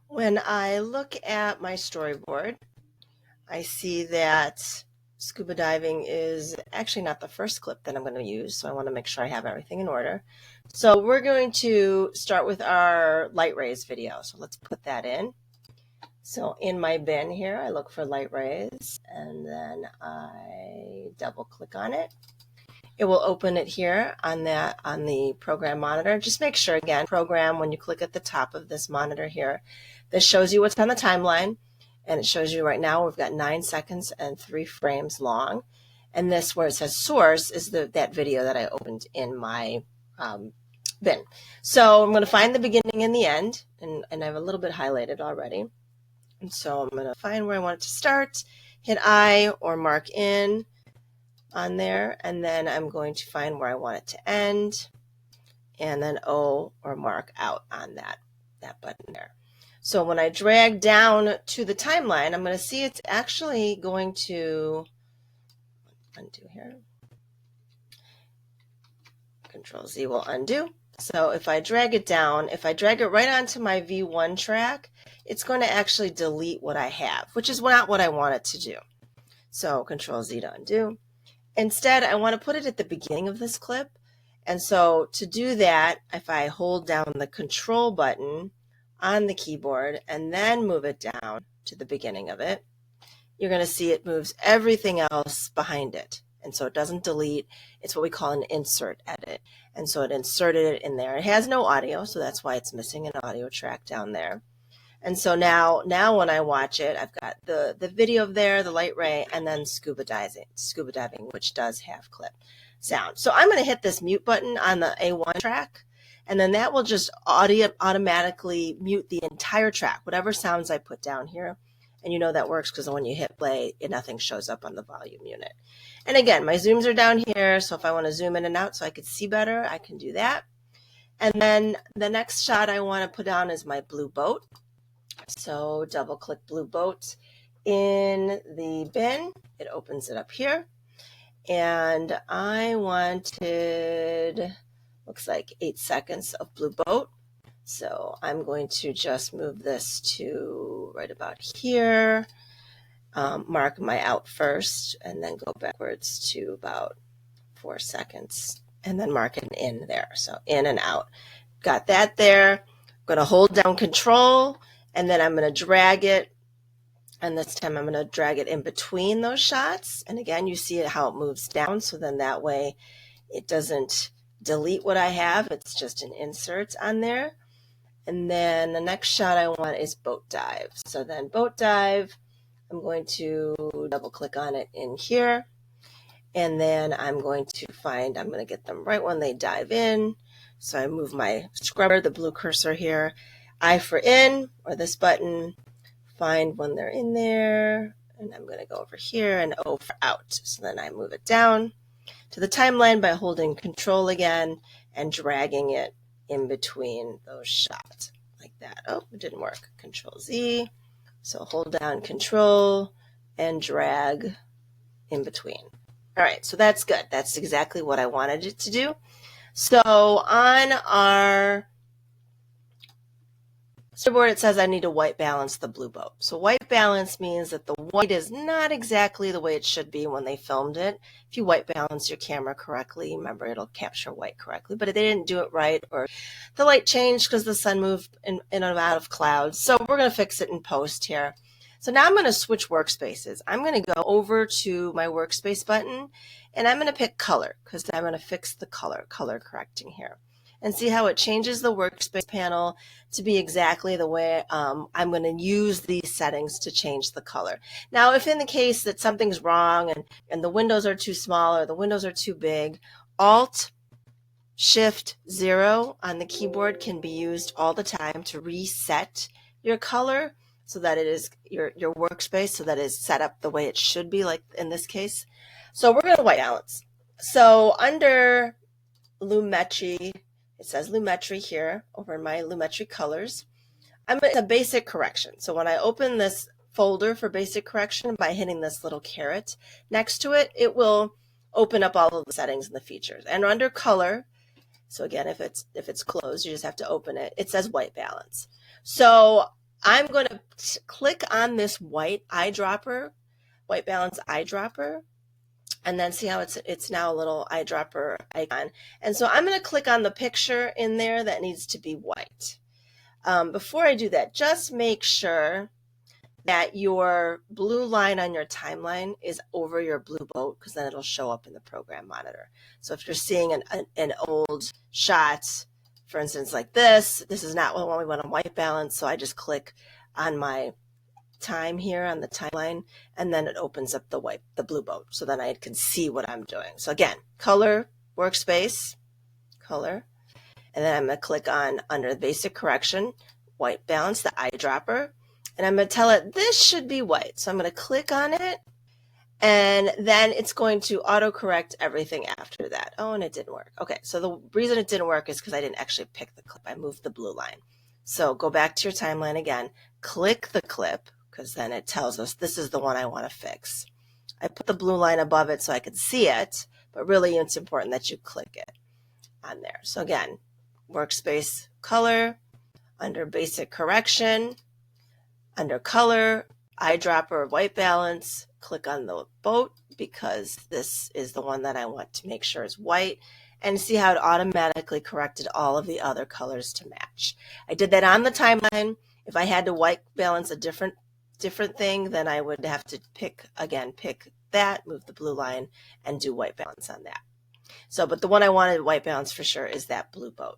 When I look at my storyboard, I see that scuba diving is actually not the first clip that I'm going to use, so I want to make sure I have everything in order. So we're going to start with our light rays video. So let's put that in. So in my bin here, I look for light rays and then I double click on it. It will open it here on the program monitor. Just make sure, again, program, when you click at the top of this monitor here, this shows you what's on the timeline, and it shows you right now we've got 9 seconds and 3 frames long. And this, where it says source, is that video that I opened in my bin. So I'm going to find the beginning and the end, and I have a little bit highlighted already. And so I'm going to find where I want it to start, hit I or mark in on there, and then I'm going to find where I want it to end, and then O or mark out on that button there. So when I drag down to the timeline, I'm going to see it's actually going to undo here. Control Z will undo. So if I drag it down, if I drag it right onto my V1 track, it's going to actually delete what I have, which is not what I want it to do. So Control Z to undo. Instead, I want to put it at the beginning of this clip. And so to do that, if I hold down the control button on the keyboard and then move it down to the beginning of it, you're going to see it moves everything else behind it. And so it doesn't delete. It's what we call an insert edit. And so it inserted it in there. It has no audio, so that's why it's missing an audio track down there. And so now when I watch it, I've got the video there, the light ray, and then scuba diving, which does have clip sound. So I'm going to hit this mute button on the A1 track, and then that will just automatically mute the entire track, whatever sounds I put down here. And you know that works because when you hit play, nothing shows up on the volume unit. And again, my zooms are down here, so if I want to zoom in and out so I could see better, I can do that. And then the next shot I want to put down is my blue boat. So double click blue boat in the bin. It opens it up here. And I wanted, looks like 8 seconds of blue boat. So I'm going to just move this to right about here, mark my out first, and then go backwards to about 4 seconds, and then mark an in there. So in and out. Got that there. I'm going to hold down control, and then I'm going to drag it, and this time I'm going to drag it in between those shots. And again, you see how it moves down, so then that way it doesn't delete what I have. It's just an insert on there. And then the next shot I want is boat dive. So then boat dive, I'm going to double click on it in here. And then I'm going to get them right when they dive in. So I move my scrubber, the blue cursor here, I for in, or this button, find when they're in there, and I'm going to go over here and O for out. So then I move it down to the timeline by holding control again and dragging it in between those shots like that. Oh, it didn't work. Control Z. So hold down control and drag in between. All right, so that's good. That's exactly what I wanted it to do. So on our storyboard, it says I need to white balance the blue boat. So white balance means that the white is not exactly the way it should be when they filmed it. If you white balance your camera correctly, remember it'll capture white correctly, but they didn't do it right, or the light changed because the sun moved in and out of clouds. So we're going to fix it in post here. So now I'm going to switch workspaces. I'm going to go over to my workspace button, and I'm going to pick color because I'm going to fix the color correcting here. And see how it changes the workspace panel to be exactly the way I'm going to use these settings to change the color. Now, if in the case that something's wrong and the windows are too small or the windows are too big, Alt Shift 0 on the keyboard can be used all the time to reset your color so that it is your workspace, so that it is set up the way it should be, like in this case. So we're going to white balance. So under Lumetri, it says Lumetri here over in my Lumetri colors. It's a basic correction. So when I open this folder for basic correction by hitting this little caret next to it, it will open up all of the settings and the features. And under color, so again, if it's closed, you just have to open it. It says white balance. So I'm going to click on this white eyedropper, white balance eyedropper, and then see how it's now a little eyedropper icon. And so I'm going to click on the picture in there that needs to be white. Before I do that, just make sure that your blue line on your timeline is over your blue boat, because then it'll show up in the program monitor. So if you're seeing an old shot, for instance, like this is not what we want on white balance. So I just click on my time here on the timeline, and then it opens up the blue boat. So then I can see what I'm doing. So again, color, workspace, color, and then I'm going to click on under basic correction, white balance, the eyedropper, and I'm going to tell it this should be white. So I'm going to click on it, and then it's going to autocorrect everything after that. Oh, and it didn't work. Okay, so the reason it didn't work is because I didn't actually pick the clip. I moved the blue line. So go back to your timeline again, click the clip, because then it tells us this is the one I want to fix. I put the blue line above it so I could see it, but really it's important that you click it on there. So again, workspace, color, under basic correction, under color, eyedropper, white balance, click on the boat, because this is the one that I want to make sure is white, and see how it automatically corrected all of the other colors to match. I did that on the timeline. If I had to white balance a different thing, then I would have to pick that, move the blue line, and do white balance on that. So, but the one I wanted white balance for sure is that blue boat.